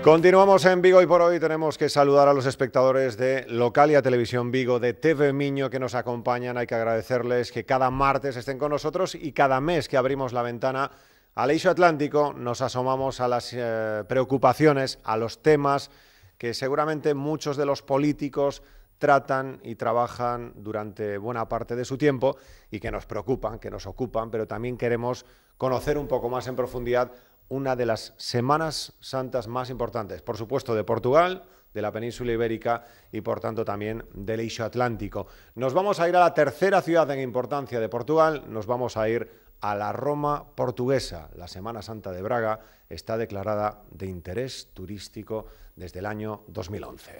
Continuamos en Vigo y por hoy tenemos que saludar a los espectadores de Localia Televisión Vigo, de TV Miño, que nos acompañan. Hay que agradecerles que cada martes estén con nosotros y cada mes que abrimos la ventana al Eixo Atlántico nos asomamos a las preocupaciones, a los temas que seguramente muchos de los políticos tratan y trabajan durante buena parte de su tiempo y que nos preocupan, que nos ocupan, pero también queremos conocer un poco más en profundidad una de las Semanas Santas más importantes, por supuesto de Portugal, de la península ibérica y por tanto también del Eixo Atlántico. Nos vamos a ir a la tercera ciudad en importancia de Portugal, nos vamos a ir a la Roma portuguesa. La Semana Santa de Braga está declarada de interés turístico desde el año 2011.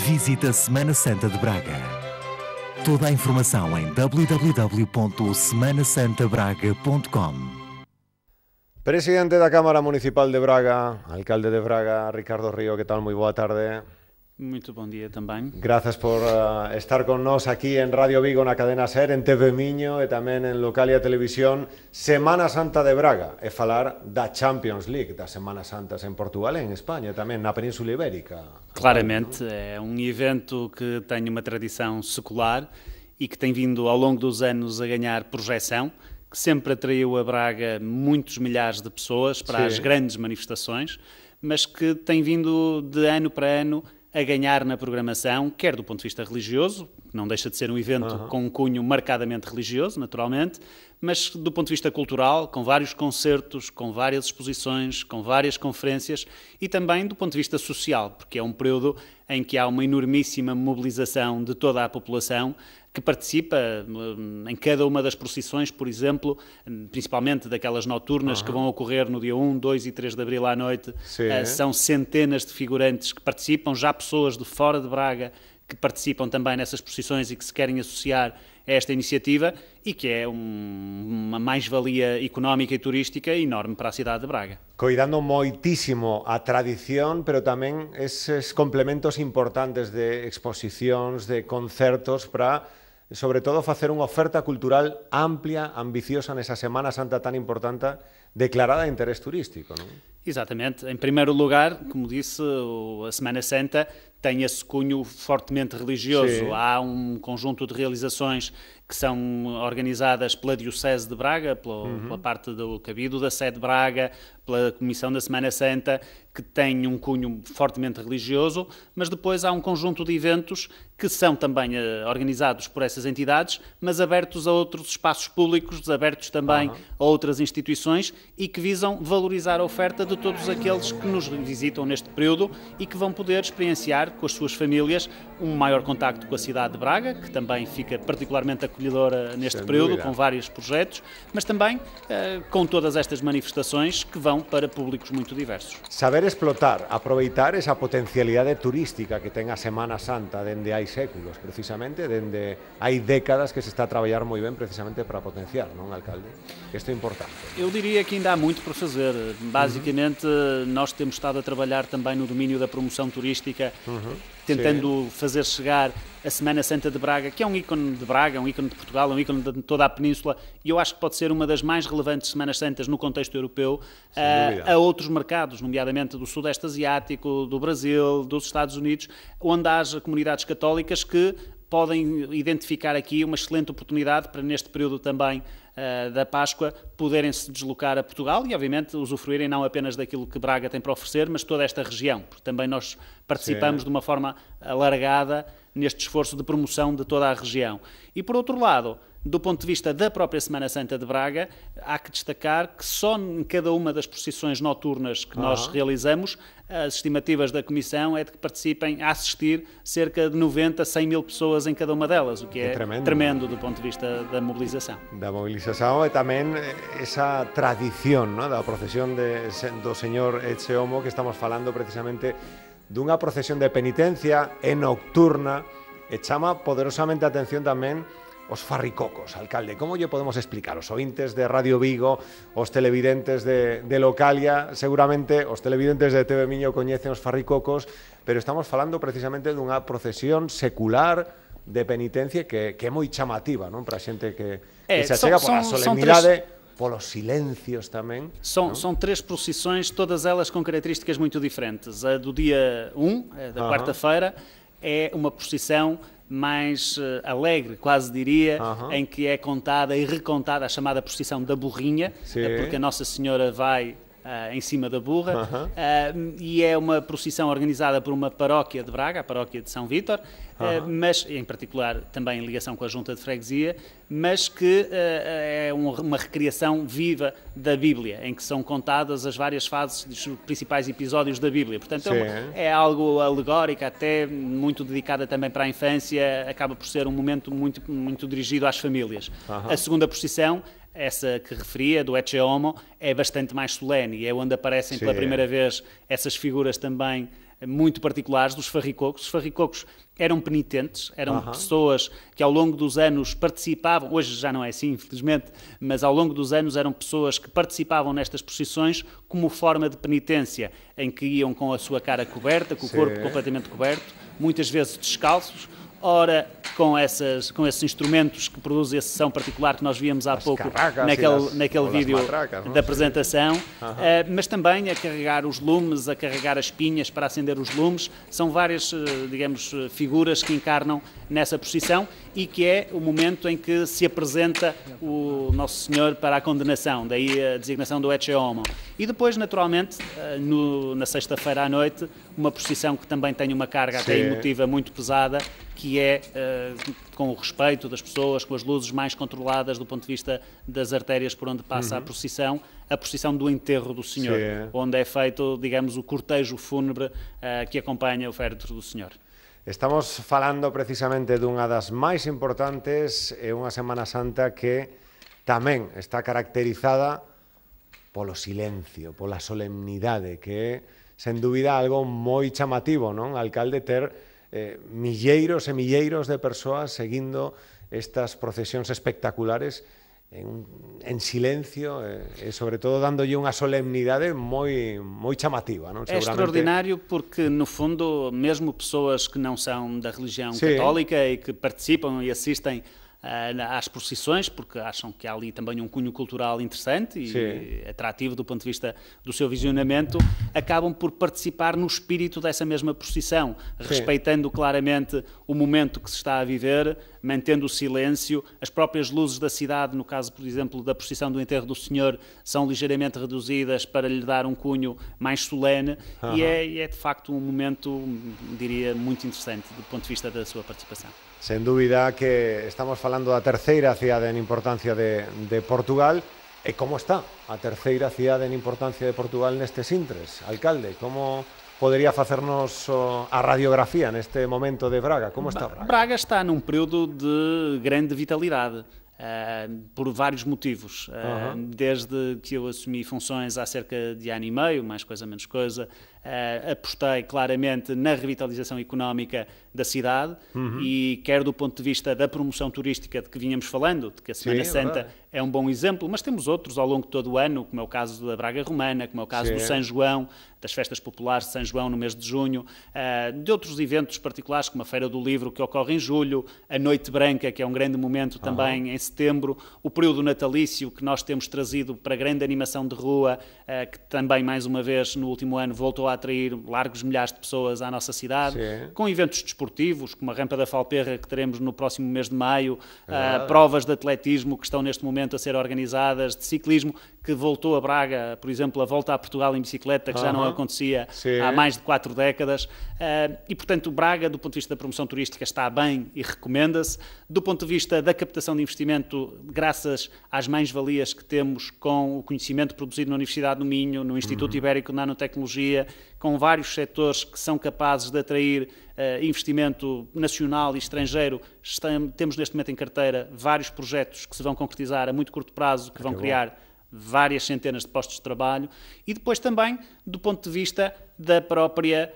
Visita Semana Santa de Braga. Toda a informação em www.semanasantabraga.com. Presidente da Cámara Municipal de Braga, alcalde de Braga, Ricardo Río, ¿qué tal? Muy boa tarde. Muito bom dia também. Gracias por estar con nos aquí en Radio Vigo, na cadena SER, en TV Miño e tamén en Localia Televisión. Semana Santa de Braga, e falar da Champions League, das Semanas Santas en Portugal e en España, tamén na Península Ibérica. Claramente, é evento que tem uma tradição secular e que tem vindo ao longo dos anos a ganhar projeção, que sempre atraiu a Braga muitos milhares de pessoas para as grandes manifestações, mas que tem vindo de ano para ano a ganhar na programação, quer do ponto de vista religioso, que não deixa de ser um evento com um cunho marcadamente religioso, naturalmente, mas do ponto de vista cultural, com vários concertos, com várias exposições, com várias conferências e também do ponto de vista social, porque é um período em que há uma enormíssima mobilização de toda a população que participa em cada uma das procissões, por exemplo, principalmente daquelas noturnas que vão ocorrer no dia 1, 2 e 3 de abril à noite. São centenas de figurantes que participam, já pessoas de fora de Braga que participam também nessas procissões e que se querem associar a esta iniciativa e que é uma mais-valia económica e turística enorme para a cidade de Braga. Cuidando moitísimo a tradición, pero tamén eses complementos importantes de exposicións, de concertos para, sobre todo, facer unha oferta cultural amplia, ambiciosa nesa Semana Santa tan importante, declarada de interés turístico, non? Exatamente. Em primeiro lugar, como disse, a Semana Santa tem esse cunho fortemente religioso. Há um conjunto de realizações que são organizadas pela Diocese de Braga, pela parte do Cabildo da Sé de Braga, pela Comissão da Semana Santa, que tem um cunho fortemente religioso, mas depois há um conjunto de eventos que são também organizados por essas entidades, mas abertos a outros espaços públicos, abertos também a outras instituições e que visam valorizar a oferta de todos aqueles que nos visitam neste período e que vão poder experienciar com as suas famílias um maior contacto com a cidade de Braga, que também fica particularmente acolhedora neste período, com vários projetos, mas também com todas estas manifestações que vão para públicos muito diversos. Saber explotar, aproveitar esa potencialidade turística que ten a Semana Santa dende hai séculos, precisamente, dende hai décadas que se está a traballar moi ben precisamente para potenciar, non, alcalde? Isto é importante. Eu diria que ainda há muito por fazer. Basicamente, nós temos estado a trabalhar também no domínio da promoção turística, tentando fazer chegar a Semana Santa de Braga, que é um ícone de Braga, um ícone de Portugal, um ícone de toda a Península, e eu acho que pode ser uma das mais relevantes Semanas Santas no contexto europeu, a outros mercados, nomeadamente do Sudeste Asiático, do Brasil, dos Estados Unidos, onde haja comunidades católicas que podem identificar aqui uma excelente oportunidade para, neste período também da Páscoa, poderem se deslocar a Portugal e, obviamente, usufruírem não apenas daquilo que Braga tem para oferecer, mas toda esta região, porque também nós participamos de uma forma alargada neste esforço de promoção de toda a região. E, por outro lado, do ponto de vista da própria Semana Santa de Braga, há que destacar que só em cada uma das procissões noturnas que nós realizamos, as estimativas da Comissão é de que participem a assistir cerca de 90 a 100 mil pessoas em cada uma delas, o que é tremendo do ponto de vista da mobilização. Da mobilização e tamén esa tradición, ¿no?, da procesión do Señor Ecce Homo, que estamos falando precisamente dunha procesión de penitencia e nocturna, e chama poderosamente a atención tamén os farricocos, alcalde, como lle podemos explicar? Os ointes de Radio Vigo, os televidentes de Localia, seguramente os televidentes de TV Miño coñecen os farricocos, pero estamos falando precisamente dunha procesión secular de penitencia que é moi chamativa, non? Para a xente que se achega pola solemnidade, polos silencios tamén. São três procissões, todas elas com características muito diferentes. A do dia 1, da quarta-feira, é uma procissão mais alegre, quase diria, em que é contada e recontada a chamada procissão da burrinha, porque a Nossa Senhora vai em cima da burra, e é uma procissão organizada por uma paróquia de Braga, a paróquia de São Vítor, mas em particular também em ligação com a Junta de Freguesia, mas que é uma recriação viva da Bíblia, em que são contadas as várias fases dos principais episódios da Bíblia. Portanto, é algo alegórico, até muito dedicada também para a infância, acaba por ser um momento muito dirigido às famílias. A segunda procissão, essa que referia, do Ecce Homo, é bastante mais solene e é onde aparecem pela primeira vez essas figuras também muito particulares dos farricocos. Os farricocos eram penitentes, eram pessoas que ao longo dos anos participavam, hoje já não é assim, infelizmente, mas ao longo dos anos eram pessoas que participavam nestas procissões como forma de penitência, em que iam com a sua cara coberta, com o corpo completamente coberto, muitas vezes descalços, ora com esses instrumentos que produzem esse som particular que nós víamos há pouco naquele vídeo da apresentação, mas também a carregar os lumes, a carregar as pinhas para acender os lumes. São várias, digamos, figuras que encarnam nessa procissão e que é o momento em que se apresenta o Nosso Senhor para a condenação, daí a designação do Ecce Homo. E depois, naturalmente, na sexta-feira à noite, uma procissão que também tem uma carga até emotiva muito pesada, que é com o respeito das pessoas, com as luzes mais controladas do ponto de vista das artérias por onde passa a procissão do enterro do Senhor, onde é feito, digamos, o cortejo fúnebre que acompanha o féretro do Senhor. Estamos falando precisamente dunha das máis importantes, é unha Semana Santa que tamén está caracterizada polo silencio, pola solemnidade, que é, sen dúbida, algo moi chamativo, non, alcalde, ter milleiros e milleiros de persoas seguindo estas procesións espectaculares en silencio e sobre todo dándolle unha solemnidade moi chamativa, non? É extraordinário porque, no fundo, mesmo pessoas que não são da religião católica e que participam e assistem às procissões, porque acham que há ali também um cunho cultural interessante e atrativo do ponto de vista do seu visionamento, acabam por participar no espírito dessa mesma procissão, respeitando claramente o momento que se está a viver, mantendo o silêncio. As próprias luzes da cidade, no caso, por exemplo, da procissão do enterro do Senhor, são ligeiramente reduzidas para lhe dar um cunho mais solene e é de facto um momento, diria, muito interessante do ponto de vista da sua participação. Sen dúbida que estamos falando da terceira cidade en importancia de Portugal. E como está a terceira cidade en importancia de Portugal nestes intres? Alcalde, como podería facernos a radiografía neste momento de Braga? Como está Braga? Braga está num período de grande vitalidade. Por vários motivos, desde que eu assumi funções há cerca de ano e meio, mais coisa menos coisa, apostei claramente na revitalização económica da cidade e quer do ponto de vista da promoção turística de que vínhamos falando, de que a Semana Santa é um bom exemplo, mas temos outros ao longo de todo o ano, como é o caso da Braga Romana, como é o caso do São João, das festas populares de São João no mês de junho, de outros eventos particulares, como a Feira do Livro, que ocorre em julho, a Noite Branca, que é um grande momento também em setembro, o período natalício, que nós temos trazido para grande animação de rua, que também, mais uma vez, no último ano, voltou a atrair largos milhares de pessoas à nossa cidade, com eventos desportivos, como a Rampa da Falperra, que teremos no próximo mês de maio, provas de atletismo que estão neste momento a ser organizadas, de ciclismo, que voltou a Braga, por exemplo, a volta a Portugal em bicicleta, que já não acontecia há mais de 4 décadas. E, portanto, Braga, do ponto de vista da promoção turística, está bem e recomenda-se. Do ponto de vista da captação de investimento, graças às mais-valias que temos com o conhecimento produzido na Universidade do Minho, no Instituto Ibérico de Nanotecnologia, com vários setores que são capazes de atrair investimento nacional e estrangeiro. Temos neste momento em carteira vários projetos que se vão concretizar a muito curto prazo, que vão criar várias centenas de postos de trabalho e depois também do ponto de vista da própria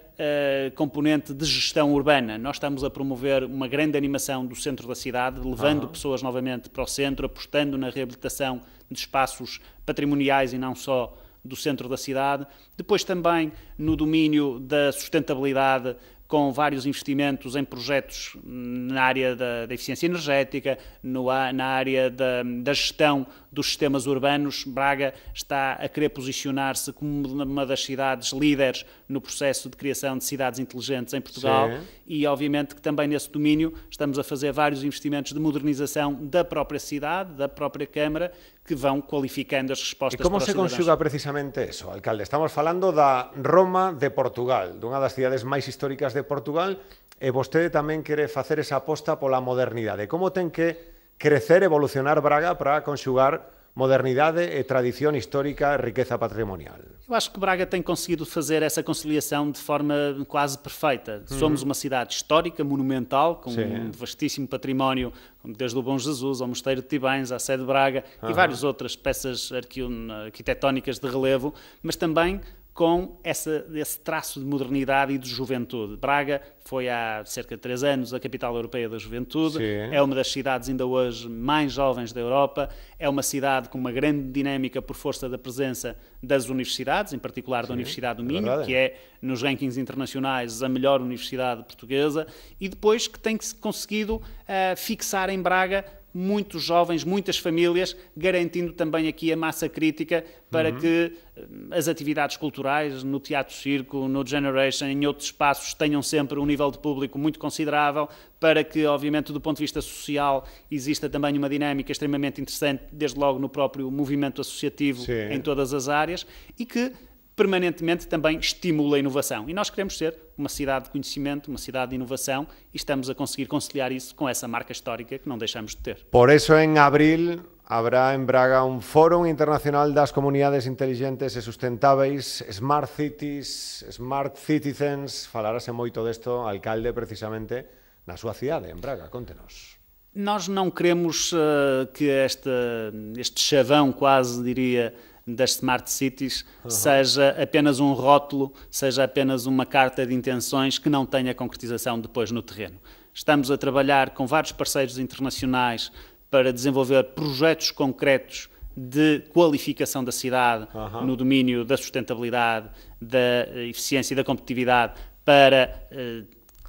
componente de gestão urbana. Nós estamos a promover uma grande animação do centro da cidade, levando pessoas novamente para o centro, apostando na reabilitação de espaços patrimoniais e não só do centro da cidade. Depois também no domínio da sustentabilidade, com vários investimentos em projetos na área da eficiência energética, na área da gestão dos sistemas urbanos. Braga está a querer posicionar-se como uma das cidades líderes no processo de criação de cidades inteligentes em Portugal. Sim. E, obviamente, que também nesse domínio estamos a fazer vários investimentos de modernização da própria cidade, da própria Câmara, que vão qualificando as respostas para os cidadãos. E como se conxuga precisamente eso, alcalde? Estamos falando da Roma de Portugal, dunha das cidades máis históricas de Portugal, e vostede tamén quere facer esa aposta pola modernidade. Como ten que crecer, evolucionar Braga para conxugar modernidade e tradición histórica e riqueza patrimonial? Eu acho que Braga tem conseguido fazer essa conciliação de forma quase perfeita. Somos uma cidade histórica, monumental, com um vastíssimo património, desde o Bom Jesus, ao Mosteiro de Tibães, à Sé de Braga e várias outras peças arquitetónicas de relevo, mas também com esse traço de modernidade e de juventude. Braga foi há cerca de 3 anos a capital europeia da juventude, é uma das cidades ainda hoje mais jovens da Europa, é uma cidade com uma grande dinâmica por força da presença das universidades, em particular da Universidade do Minho, que é, nos rankings internacionais, a melhor universidade portuguesa, e depois que tem conseguido fixar em Braga muitos jovens, muitas famílias, garantindo também aqui a massa crítica para que as atividades culturais, no Teatro Circo, no Generation, em outros espaços, tenham sempre um nível de público muito considerável, para que, obviamente, do ponto de vista social, exista também uma dinâmica extremamente interessante, desde logo no próprio movimento associativo em todas as áreas, e que permanentemente também estimula a inovação. E nós queremos ser uma cidade de conhecimento, uma cidade de inovação, e estamos a conseguir conciliar isso com essa marca histórica que não deixamos de ter. Por eso, en abril, habrá en Braga un Fórum Internacional das Comunidades Inteligentes e Sustentáveis, Smart Cities, Smart Citizens. Falarase moito desto, alcalde, precisamente, na súa cidade, en Braga. Conte-nos. Nós não queremos que este chavão, quase diria, das Smart Cities seja apenas um rótulo, seja apenas uma carta de intenções que não tenha concretização depois no terreno. Estamos a trabalhar com vários parceiros internacionais para desenvolver projetos concretos de qualificação da cidade no domínio da sustentabilidade, da eficiência e da competitividade, para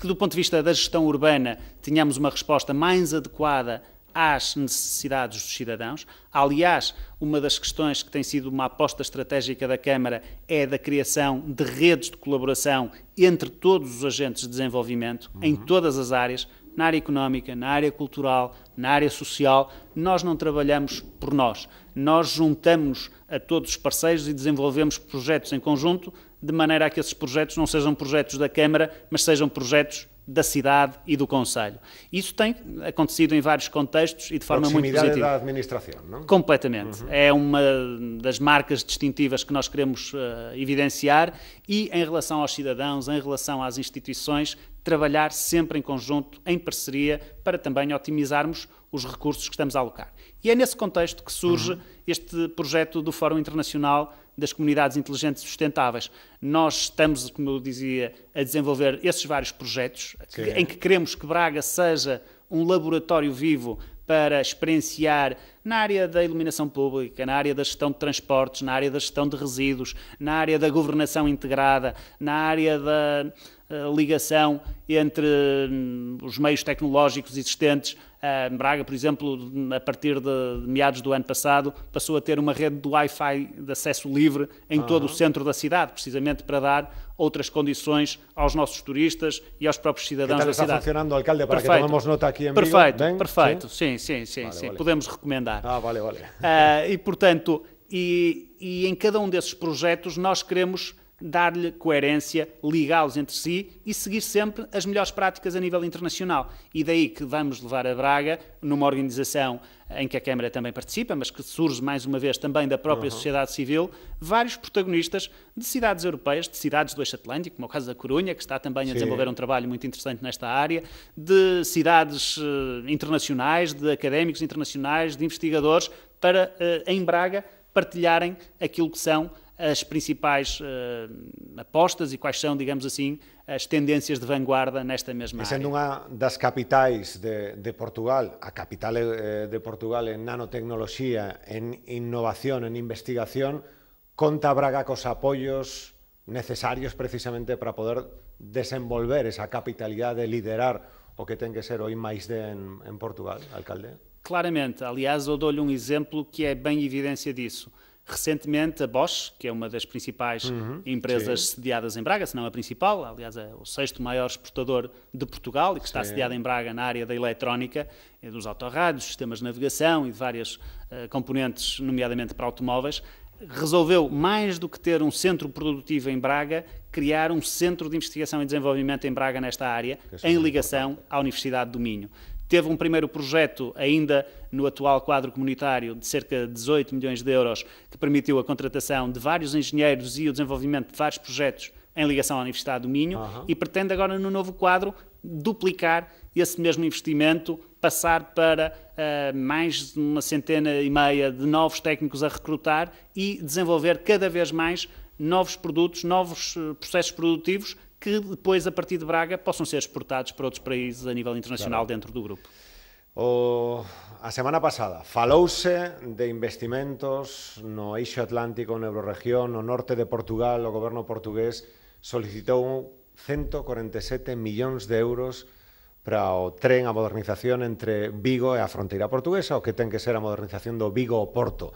que, do ponto de vista da gestão urbana, tenhamos uma resposta mais adequada às necessidades dos cidadãos. Aliás, uma das questões que tem sido uma aposta estratégica da Câmara é da criação de redes de colaboração entre todos os agentes de desenvolvimento, em todas as áreas, na área económica, na área cultural, na área social. Nós não trabalhamos por nós juntamos a todos os parceiros e desenvolvemos projetos em conjunto, de maneira a que esses projetos não sejam projetos da Câmara, mas sejam projetos da cidade e do concelho. Isso tem acontecido em vários contextos e de forma muito positiva. Proximidade da administração, não? Completamente. É uma das marcas distintivas que nós queremos evidenciar, e em relação aos cidadãos, em relação às instituições, trabalhar sempre em conjunto, em parceria, para também otimizarmos os recursos que estamos a alocar. E é nesse contexto que surge este projeto do Fórum Internacional das Comunidades Inteligentes e Sustentáveis. Nós estamos, como eu dizia, a desenvolver esses vários projetos, em que queremos que Braga seja um laboratório vivo para experienciar na área da iluminação pública, na área da gestão de transportes, na área da gestão de resíduos, na área da governação integrada, na área da ligação entre os meios tecnológicos existentes. Braga, por exemplo, a partir de meados do ano passado, passou a ter uma rede de Wi-Fi de acesso livre em todo o centro da cidade, precisamente para dar outras condições aos nossos turistas e aos próprios cidadãos da cidade. Está funcionando, alcalde, para que tomemos nota aqui em Vigo? Perfeito. Sim. Vale. Podemos recomendar. Vale. E, portanto, em cada um desses projetos nós queremos dar-lhe coerência, ligá-los entre si e seguir sempre as melhores práticas a nível internacional. E daí que vamos levar a Braga, numa organização em que a Câmara também participa, mas que surge mais uma vez também da própria sociedade civil, vários protagonistas de cidades europeias, de cidades do Eixo Atlântico, como é o caso da Corunha, que está também a desenvolver um trabalho muito interessante nesta área, de cidades internacionais, de académicos internacionais, de investigadores, para, em Braga, partilharem aquilo que são as principais apostas e quais são, digamos assim, as tendências de vanguarda nesta mesma área. Sendo unha das capitais de Portugal, a capital de Portugal en nanotecnoloxía, en innovación, en investigación, conta Braga cos apoios necesarios precisamente para poder desenvolver esa capitalidade de liderar o que ten que ser o I+D en Portugal, alcalde? Claramente. Aliás, eu dou-lhe um exemplo que é bem evidência disso. Recentemente, a Bosch, que é uma das principais empresas sediadas em Braga, se não a principal, aliás, é o 6º maior exportador de Portugal e que está sediado em Braga na área da eletrónica, dos autorrádios, sistemas de navegação e de várias componentes, nomeadamente para automóveis, resolveu, mais do que ter um centro produtivo em Braga, criar um centro de investigação e desenvolvimento em Braga nesta área, em ligação à Universidade do Minho. Teve um primeiro projeto, ainda no atual quadro comunitário, de cerca de 18 milhões de euros, que permitiu a contratação de vários engenheiros e o desenvolvimento de vários projetos em ligação à Universidade do Minho, e pretende agora, no novo quadro, duplicar esse mesmo investimento, passar para mais de 150 de novos técnicos a recrutar e desenvolver cada vez mais novos produtos, novos processos produtivos, que depois, a partir de Braga, possam ser exportados para outros países a nível internacional dentro do grupo. A semana pasada falouse de investimentos no eixo atlántico, na Eurorregión, no norte de Portugal. O goberno portugués solicitou 147 millóns de euros para o tren, a modernización entre Vigo e a fronteira portuguesa, o que ten que ser a modernización do Vigo ao Porto.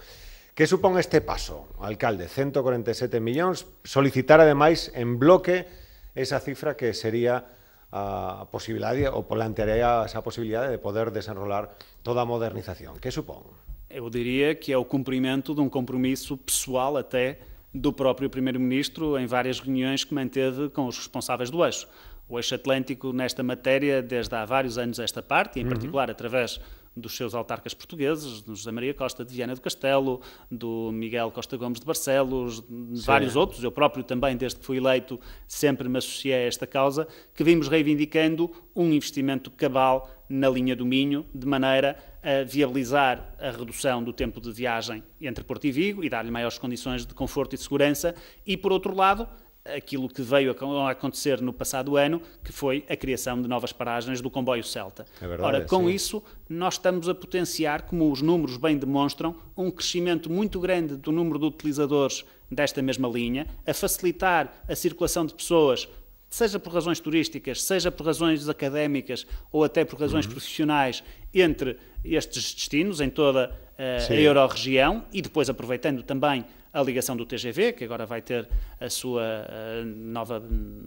Que supón este paso, alcalde? 147 millóns, solicitar ademais en bloque esa cifra que sería a posibilidade, ou plantearía esa posibilidade de poder desenrolar toda a modernización. Que supón? Eu diria que é o cumprimento de um compromisso pessoal até do próprio Primeiro-Ministro em várias reuniões que manteve com os responsáveis do eixo. O eixo atlântico nesta matéria, desde há vários anos esta parte, e em particular através dos seus autarcas portugueses, do José Maria Costa de Viana do Castelo, do Miguel Costa Gomes de Barcelos, de vários outros, eu próprio também, desde que fui eleito, sempre me associei a esta causa, que vimos reivindicando um investimento cabal na linha do Minho, de maneira a viabilizar a redução do tempo de viagem entre Porto e Vigo e dar-lhe maiores condições de conforto e segurança, e, por outro lado, aquilo que veio a acontecer no passado ano, que foi a criação de novas paragens do comboio Celta. É verdade, ora, com isso, nós estamos a potenciar, como os números bem demonstram, um crescimento muito grande do número de utilizadores desta mesma linha, a facilitar a circulação de pessoas, seja por razões turísticas, seja por razões académicas ou até por razões profissionais, entre estes destinos, em toda a Eurorregião, e depois aproveitando também a ligação do TGV, que agora vai ter a sua nova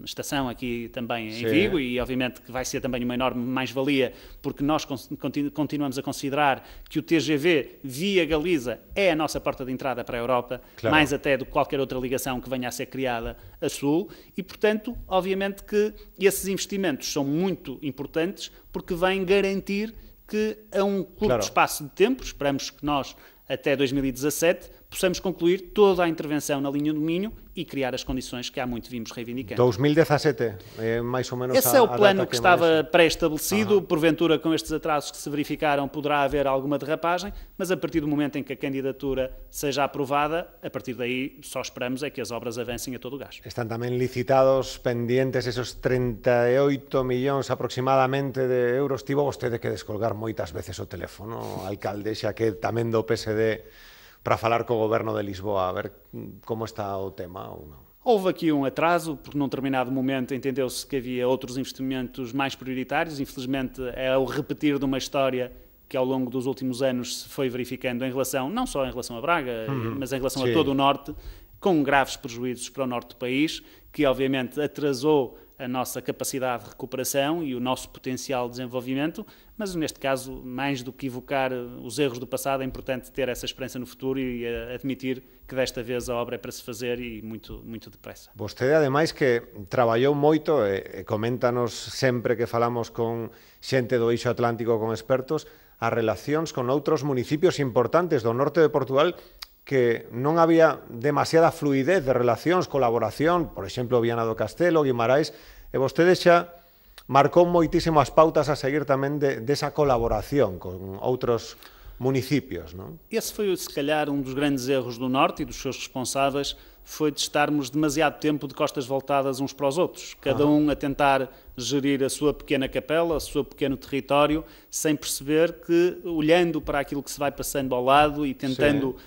estação aqui também em Vigo, e obviamente que vai ser também uma enorme mais-valia, porque nós continuamos a considerar que o TGV via Galiza é a nossa porta de entrada para a Europa, mais até do que qualquer outra ligação que venha a ser criada a sul, e portanto, obviamente que esses investimentos são muito importantes, porque vêm garantir que a um curto espaço de tempo, esperamos que nós até 2017, possamos concluir toda a intervenção na linha do Minho e criar as condições que há muito vimos reivindicando. 2017, é mais ou menos esse é o plano que estava pré-estabelecido. Porventura, com estes atrasos que se verificaram, poderá haver alguma derrapagem, mas a partir do momento em que a candidatura seja aprovada, a partir daí só esperamos é que as obras avancem a todo o gás. Están tamén licitados, pendientes, esos 38 millóns aproximadamente de euros. Tivo vostede que descolgar moitas veces o teléfono, alcalde, xa que tamén do PSD, para falar co goberno de Lisboa, a ver como está o tema ou non? Houve aqui um atraso, porque num determinado momento entendeu-se que havia outros investimentos mais prioritários. Infelizmente, é o repetir de uma história que ao longo dos últimos anos se foi verificando em relação, não só em relação a Braga, mas em relação a todo o Norte, com graves prejuízos para o Norte do país, que obviamente atrasou a nossa capacidade de recuperação e o nosso potencial de desenvolvimento, mas neste caso, mais do que evocar os erros do passado, é importante ter essa esperança no futuro e admitir que desta vez a obra é para se fazer e muito, muito depressa. Vostede, ademais, que traballou moito, e coméntanos sempre que falamos con xente do eixo atlántico, con expertos, as relacións con outros municipios importantes do norte de Portugal, que non había demasiada fluidez de relacións, colaboración, por exemplo, Viana do Castelo, Guimarães, e vostede xa marcou moitísimo as pautas a seguir tamén desa colaboración con outros municipios, não? Esse foi, se calhar, um dos grandes erros do Norte e dos seus responsáveis, foi de estarmos demasiado tempo de costas voltadas uns para os outros, cada um a tentar gerir a sua pequena capela, o seu pequeno território, sem perceber que, olhando para aquilo que se vai passando ao lado e tentando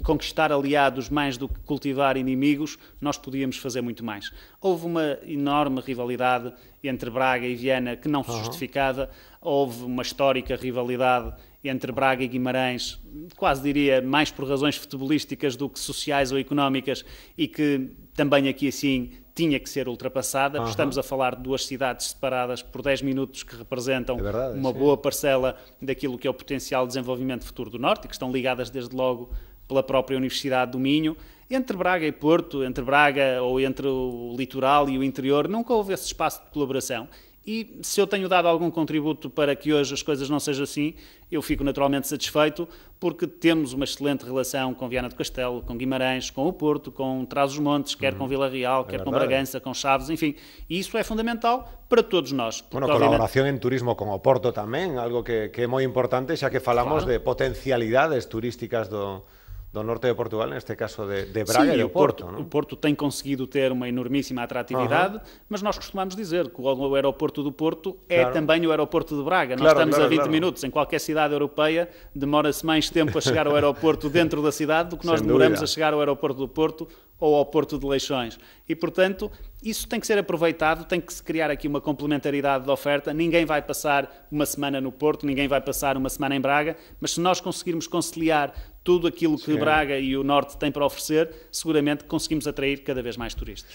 conquistar aliados mais do que cultivar inimigos, nós podíamos fazer muito mais. Houve uma enorme rivalidade entre Braga e Viana que não se justificava, houve uma histórica rivalidade entre Braga e Guimarães, quase diria mais por razões futebolísticas do que sociais ou económicas, e que também aqui assim tinha que ser ultrapassada, porque estamos a falar de duas cidades separadas por 10 minutos que representam uma boa parcela daquilo que é o potencial de desenvolvimento futuro do Norte, e que estão ligadas desde logo pela própria Universidade do Minho. Entre Braga e Porto, entre Braga ou entre o litoral e o interior, nunca houve esse espaço de colaboração. E se eu tenho dado algum contributo para que hoje as coisas não sejam assim, eu fico naturalmente satisfeito, porque temos uma excelente relação com Viana do Castelo, com Guimarães, com o Porto, com Trás-os-Montes, quer com Vila Real, quer com Bragança, com Chaves, enfim. E isso é fundamental para todos nós. Bueno, colaboración en turismo con o Porto tamén, algo que é moi importante, xa que falamos de potencialidades turísticas do norte de Portugal, neste caso de Braga e do Porto. O Porto tem conseguido ter uma enormíssima atratividade, mas nós costumamos dizer que o aeroporto do Porto é também o aeroporto de Braga. Nós estamos a 20 minutos. Em qualquer cidade europeia demora-se mais tempo a chegar ao aeroporto dentro da cidade do que nós demoramos a chegar ao aeroporto do Porto ou ao Porto de Leixões. E, portanto, isso tem que ser aproveitado, tem que se criar aqui uma complementaridade de oferta. Ninguém vai passar uma semana no Porto, ninguém vai passar uma semana em Braga, mas se nós conseguirmos conciliar tudo aquilo que Braga e o Norte têm para oferecer, seguramente conseguimos atrair cada vez mais turistas.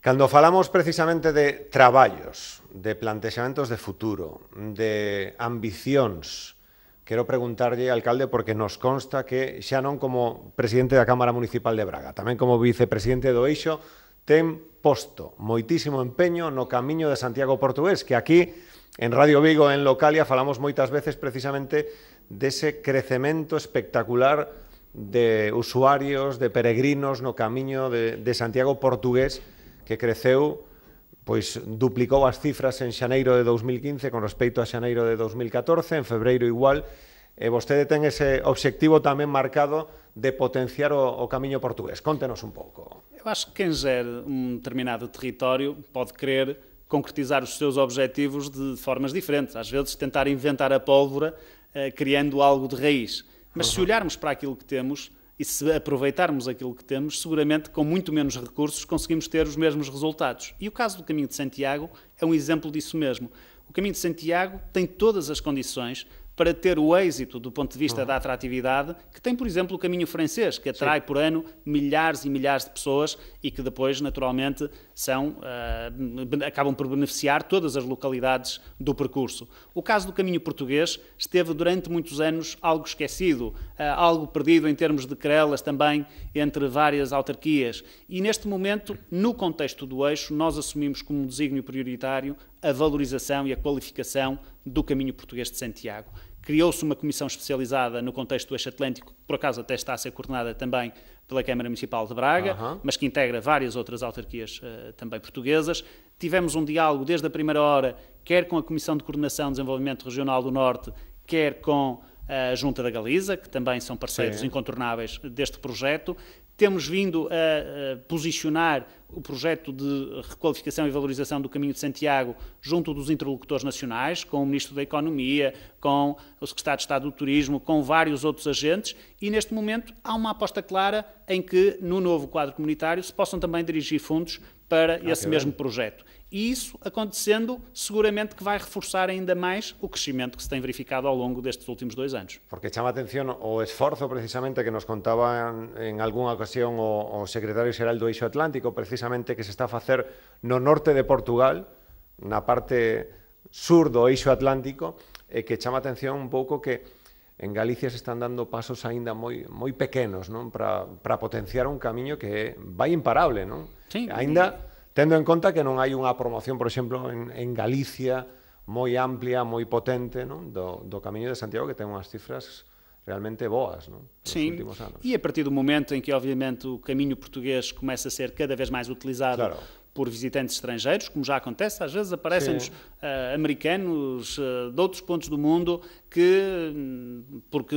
Cando falamos precisamente de traballos, de plantexamentos de futuro, de ambicións, quero preguntarlle, alcalde, porque nos consta que xa non como presidente da Cámara Municipal de Braga, tamén como vicepresidente do Eixo, ten posto moitísimo empeño no camiño de Santiago portugués, que aquí en Radio Vigo, en Localia, falamos moitas veces precisamente dese crecemento espectacular de usuarios, de peregrinos no camiño de Santiago portugués, que creceu, pois duplicou as cifras en xaneiro de 2015 con respecto a xaneiro de 2014, en febreiro igual, e vostede ten ese obxectivo tamén marcado de potenciar o camiño portugués. Contenos un pouco. Eu acho que quem gere um determinado território pode querer concretizar os seus objetivos de formas diferentes. Às vezes tentar inventar a pólvora criando algo de raiz. Mas se olharmos para aquilo que temos e se aproveitarmos aquilo que temos, seguramente com muito menos recursos conseguimos ter os mesmos resultados. E o caso do Caminho de Santiago é um exemplo disso mesmo. O Caminho de Santiago tem todas as condições para ter o êxito do ponto de vista da atratividade que tem, por exemplo, o Caminho Francês, que atrai por ano milhares e milhares de pessoas e que depois, naturalmente, acabam por beneficiar todas as localidades do percurso. O caso do Caminho Português esteve durante muitos anos algo esquecido, algo perdido em termos de querelas também entre várias autarquias. E neste momento, no contexto do eixo, nós assumimos como desígnio prioritário a valorização e a qualificação do Caminho Português de Santiago. Criou-se uma comissão especializada no contexto do eixo atlântico, que por acaso até está a ser coordenada também pela Câmara Municipal de Braga, mas que integra várias outras autarquias também portuguesas. Tivemos um diálogo desde a primeira hora, quer com a Comissão de Coordenação de Desenvolvimento Regional do Norte, quer com a Junta da Galiza, que também são parceiros incontornáveis deste projeto. Temos vindo a posicionar o projeto de requalificação e valorização do Caminho de Santiago junto dos interlocutores nacionais, com o Ministro da Economia, com o Secretário de Estado do Turismo, com vários outros agentes, e neste momento há uma aposta clara em que no novo quadro comunitário se possam também dirigir fundos para esse mesmo projeto. E isso acontecendo, seguramente que vai reforçar ainda mais o crescimento que se tem verificado ao longo destes últimos 2 anos. Porque chama a atención o esforzo precisamente que nos contaba en algunha ocasión o secretario xeral do Eixo Atlántico, precisamente que se está a facer no norte de Portugal, na parte sur do Eixo Atlántico, e que chama a atención un pouco que en Galicia se están dando pasos aínda moi pequenos, non, para potenciar un camiño que vai imparable, non? Sí. Aínda tendo en conta que non hai unha promoción, por exemplo, en Galicia moi amplia, moi potente, non? Do Camiño de Santiago, que ten unhas cifras realmente boas, non? Nos últimos anos. E a partir do momento em que, obviamente, o caminho português começa a ser cada vez mais utilizado por visitantes estrangeiros, como já acontece, às vezes aparecem-nos americanos de outros pontos do mundo que, porque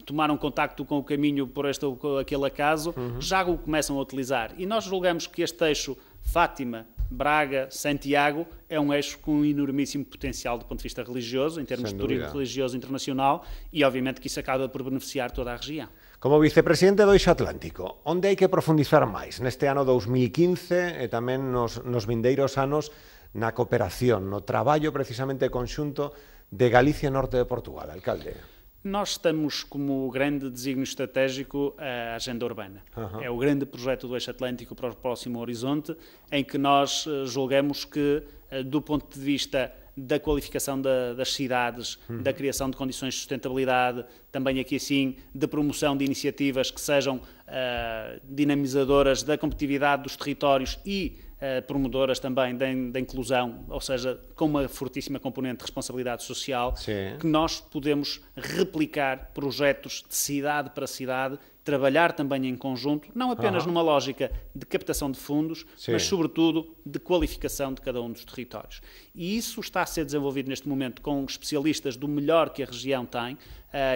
tomaram contacto com o caminho por este ou aquele acaso, já o começam a utilizar. E nós julgamos que este eixo Fátima, Braga, Santiago, é um eixo com um enormíssimo potencial do ponto de vista religioso, em termos de turismo religioso internacional, e obviamente que isso acaba por beneficiar toda a região. Como vicepresidente do Eixo Atlántico, onde hai que profundizar máis neste ano 2015 e tamén nos vindeiros anos na cooperación, no traballo precisamente conxunto de Galicia e Norte de Portugal, alcalde? Nós estamos como grande desígnio estratégico a agenda urbana. É o grande projeto do Eixo Atlântico para o próximo horizonte, em que nós julgamos que, do ponto de vista da qualificação das cidades, da criação de condições de sustentabilidade, também aqui assim de promoção de iniciativas que sejam dinamizadoras da competitividade dos territórios e promotoras também da inclusão, ou seja, com uma fortíssima componente de responsabilidade social, que nós podemos replicar projetos de cidade para cidade, trabalhar também em conjunto, não apenas numa lógica de captação de fundos, mas sobretudo de qualificação de cada um dos territórios. E isso está a ser desenvolvido neste momento com especialistas do melhor que a região tem,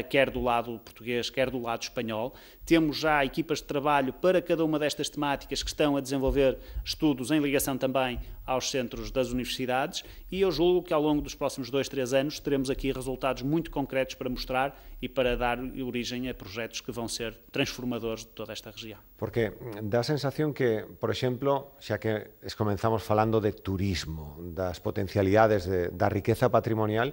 quer do lado português, quer do lado espanhol. Temos já equipas de trabalho para cada uma destas temáticas que estão a desenvolver estudos em ligação também aos centros das universidades, e eu julgo que ao longo dos próximos 2, 3 anos teremos aqui resultados muito concretos para mostrar e para dar origem a projetos que vão ser transformadores de toda esta região. Porque dá a sensación que, por exemplo, xa que comenzamos falando de turismo, das potencialidades da riqueza patrimonial,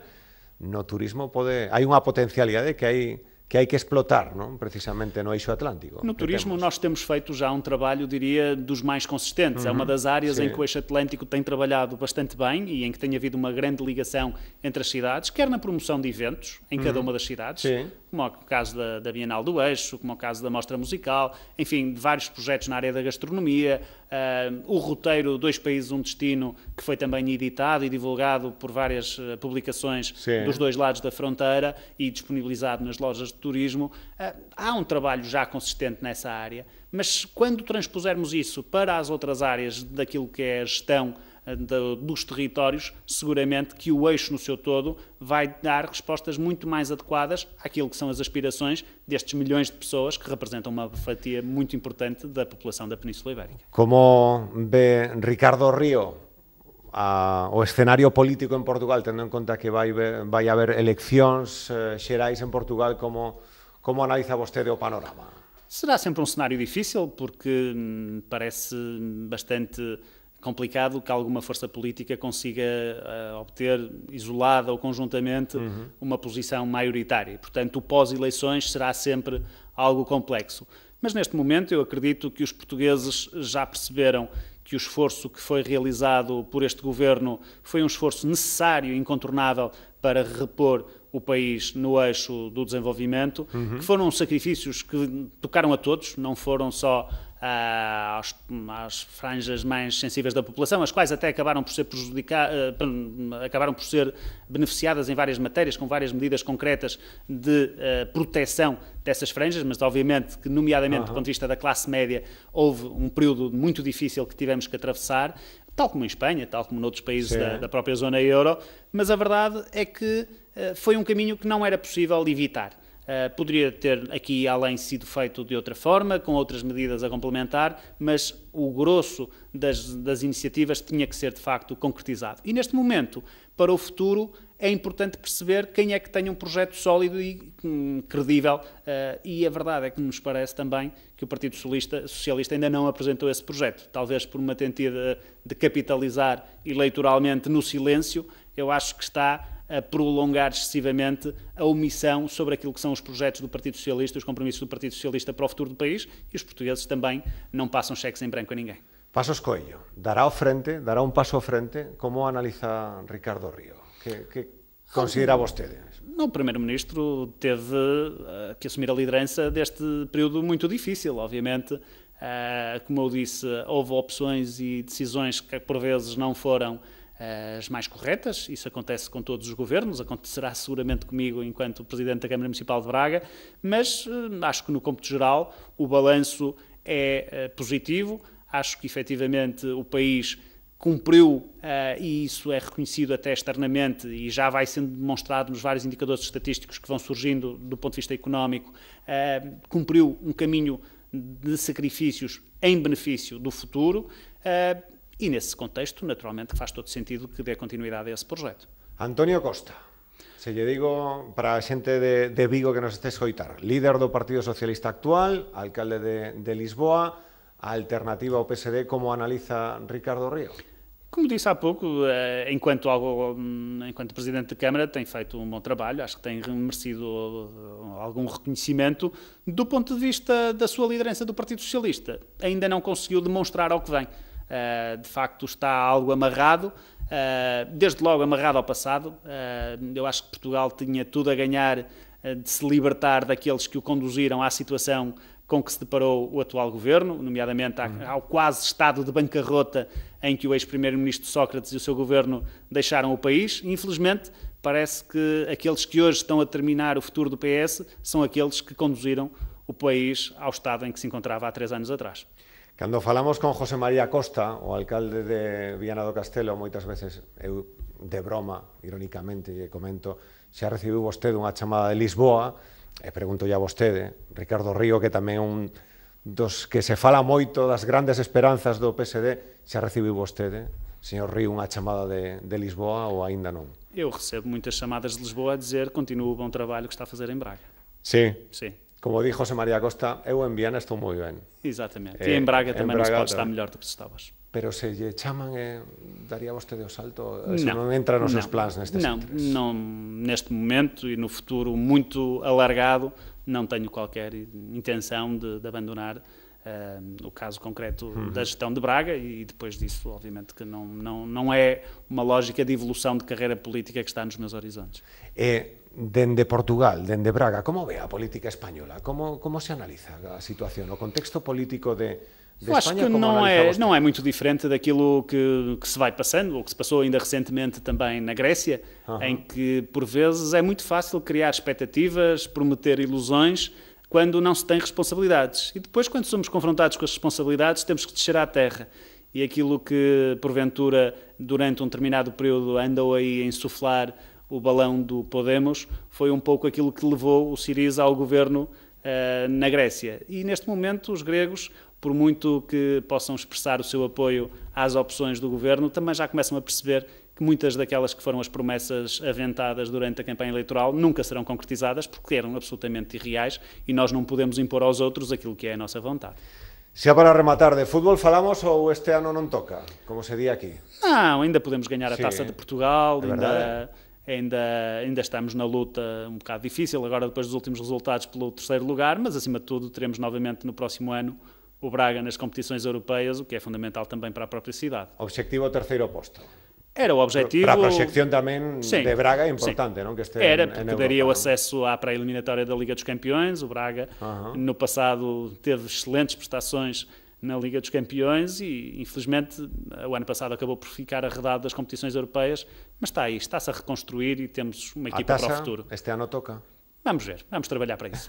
no turismo hai unha potencialidade que hai que explotar, non? Precisamente no Eixo Atlántico. No turismo nós temos feito já um trabalho, diria, dos mais consistentes. É uma das áreas em que o Eixo Atlântico tem trabalhado bastante bem e em que tem havido uma grande ligação entre as cidades, quer na promoção de eventos em cada uma das cidades, como é o caso da Bienal do Eixo, como é o caso da Mostra Musical, enfim, de vários projetos na área da gastronomia, o roteiro Dois Países, um Destino, que foi também editado e divulgado por várias publicações dos dois lados da fronteira e disponibilizado nas lojas de turismo. Há um trabalho já consistente nessa área, mas quando transpusermos isso para as outras áreas daquilo que é a gestão dos territórios, seguramente que o eixo no seu todo vai dar respostas muito mais adequadas àquilo que são as aspirações destes milhões de pessoas que representam uma fatia muito importante da população da Península Ibérica. Como ve Ricardo Río o escenario político en Portugal, tendo en conta que vai haber eleccións xerais en Portugal, como analiza vostede o panorama? Será sempre um cenário difícil, porque parece bastante complicado que alguma força política consiga obter, isolada ou conjuntamente, uma posição maioritária. Portanto, o pós-eleições será sempre algo complexo. Mas, neste momento, eu acredito que os portugueses já perceberam que o esforço que foi realizado por este governo foi um esforço necessário e incontornável para repor o país no eixo do desenvolvimento, que foram sacrifícios que tocaram a todos, não foram só às franjas mais sensíveis da população, as quais até acabaram por ser acabaram por ser beneficiadas em várias matérias, com várias medidas concretas de proteção dessas franjas, mas obviamente que, nomeadamente do ponto de vista da classe média, houve um período muito difícil que tivemos que atravessar, tal como em Espanha, tal como noutros países da própria zona euro, mas a verdade é que foi um caminho que não era possível evitar. Poderia ter aqui além sido feito de outra forma, com outras medidas a complementar, mas o grosso das iniciativas tinha que ser de facto concretizado. E neste momento, para o futuro, é importante perceber quem é que tem um projeto sólido e credível, e a verdade é que nos parece também que o Partido Socialista ainda não apresentou esse projeto. Talvez por uma tentativa de capitalizar eleitoralmente no silêncio, eu acho que está a prolongar excessivamente a omissão sobre aquilo que são os projetos do Partido Socialista, os compromissos do Partido Socialista para o futuro do país, e os portugueses também não passam cheques em branco a ninguém. Passos Coello, dará um passo à frente? Como analisa Ricardo Río? Que considera vostede? O Primeiro-Ministro teve que assumir a liderança deste período muito difícil, obviamente. Como eu disse, houve opções e decisões que por vezes não foram as mais corretas, isso acontece com todos os governos, acontecerá seguramente comigo enquanto Presidente da Câmara Municipal de Braga, mas acho que no cômputo geral o balanço é positivo, Acho que efetivamente o país cumpriu, e isso é reconhecido até externamente e já vai sendo demonstrado nos vários indicadores estatísticos que vão surgindo do ponto de vista económico, cumpriu um caminho de sacrifícios em benefício do futuro, e nesse contexto, naturalmente, faz todo sentido que dê continuidade a esse projeto. Antonio Costa, se lle digo para a xente de Vigo que nos este escoitar, líder do Partido Socialista actual, alcalde de Lisboa, a alternativa ao PSD, como analiza Ricardo Río? Como disse há pouco, enquanto Presidente da Câmara tem feito um bom trabalho, acho que tem merecido algum reconhecimento do ponto de vista da sua liderança do Partido Socialista. Ainda não conseguiu demonstrar ao que vem. De facto está algo amarrado, desde logo amarrado ao passado. Eu acho que Portugal tinha tudo a ganhar de se libertar daqueles que o conduziram à situação com que se deparou o atual governo, nomeadamente ao quase estado de bancarrota em que o ex-primeiro-ministro Sócrates e o seu governo deixaram o país. Infelizmente, parece que aqueles que hoje estão a determinar o futuro do PS são aqueles que conduziram o país ao estado em que se encontrava há 3 anos atrás. Cando falamos con José María Costa, o alcalde de Viana do Castelo, moitas veces eu de broma, irónicamente, lle comento, xa recibiu vostede unha chamada de Lisboa, e pregunto a vostede, Ricardo Río, que tamén é un dos que se fala moito das grandes esperanzas do PSD, xa recibiu vostede, señor Río, unha chamada de Lisboa ou aínda non? Eu recebo muitas chamadas de Lisboa a dizer continua o bom trabalho que está a fazer em Braga. Sí? Sim. Como di José María Costa, eu en Viana estou moi ben. Exatamente. E em Braga também não se pode estar melhor do que se estavas. Pero se lle chaman, daría vostede o salto? Eso non entra nos seus plans nestes intres? Não, neste momento e no futuro muito alargado, não tenho qualquer intenção de abandonar o caso concreto da gestão de Braga, e depois disso, obviamente, que não é uma lógica de evolução de carreira política que está nos meus horizontes. Dende Portugal, dende Braga, como ve a política española? Como se analiza a situación, o contexto político de acho Espanha? que não é muito diferente daquilo que se vai passando, ou que se passou ainda recentemente também na Grécia, em que, por vezes, é muito fácil criar expectativas, prometer ilusões, quando não se tem responsabilidades. E depois, quando somos confrontados com as responsabilidades, temos que descer à terra. E aquilo que, porventura, durante um determinado período andou aí a insuflar o balão do Podemos, foi um pouco aquilo que levou o Syriza ao governo na Grécia. E neste momento os gregos, por muito que possam expressar o seu apoio às opções do governo, também já começam a perceber que muitas daquelas que foram as promessas aventadas durante a campanha eleitoral nunca serão concretizadas porque eram absolutamente irreais e nós não podemos impor aos outros aquilo que é a nossa vontade. Xa para rematar, de fútbol falamos ou este ano non toca, como se di aquí? Não, ainda podemos ganhar a Taça de Portugal, ainda estamos na luta um bocado difícil, agora depois dos últimos resultados pelo 3º lugar, mas acima de tudo teremos novamente no próximo ano o Braga nas competições europeias, o que é fundamental também para a própria cidade. Objetivo 3º posto. Era o objetivo... Para a proxección tamén de Braga é importante, non? Que este era, porque daria o acesso à pré-eliminatória da Liga dos Campeões. O Braga, no passado, teve excelentes prestações na Liga dos Campeões e, infelizmente, o ano passado acabou por ficar arredado das competições europeias, mas está aí, está-se a reconstruir e temos uma equipa para o futuro. Este ano toca? Vamos ver, vamos traballar para isso.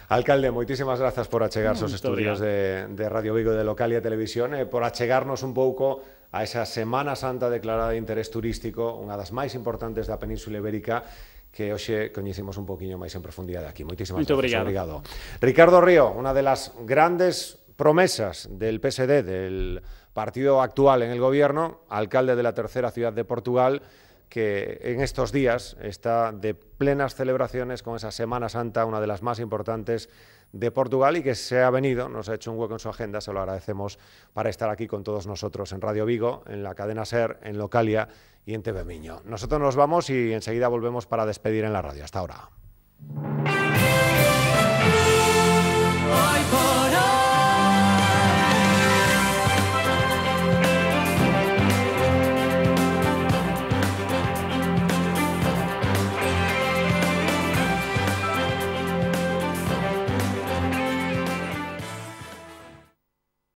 Alcalde, moitísimas grazas por achegarse aos estudios de Radio Vigo de Localia Televisión e por achegarnos un pouco a esa Semana Santa declarada de interés turístico, unha das máis importantes da Península Ibérica, que hoxe coñecimos un poquinho máis en profundidade aquí. Moitísimas gracias. Obrigado. Ricardo Río, unha de las grandes promesas del PSD, del partido actual en el gobierno, alcalde de la tercera ciudad de Portugal, que en estos días está de plenas celebraciones con esa Semana Santa, una de las más importantes de Portugal, y que se ha venido, nos ha hecho un hueco en su agenda, se lo agradecemos, para estar aquí con todos nosotros en Radio Vigo, en la cadena SER, en Localia y en TV Miño. Nosotros nos vamos y enseguida volvemos para despedir en la radio. Hasta ahora.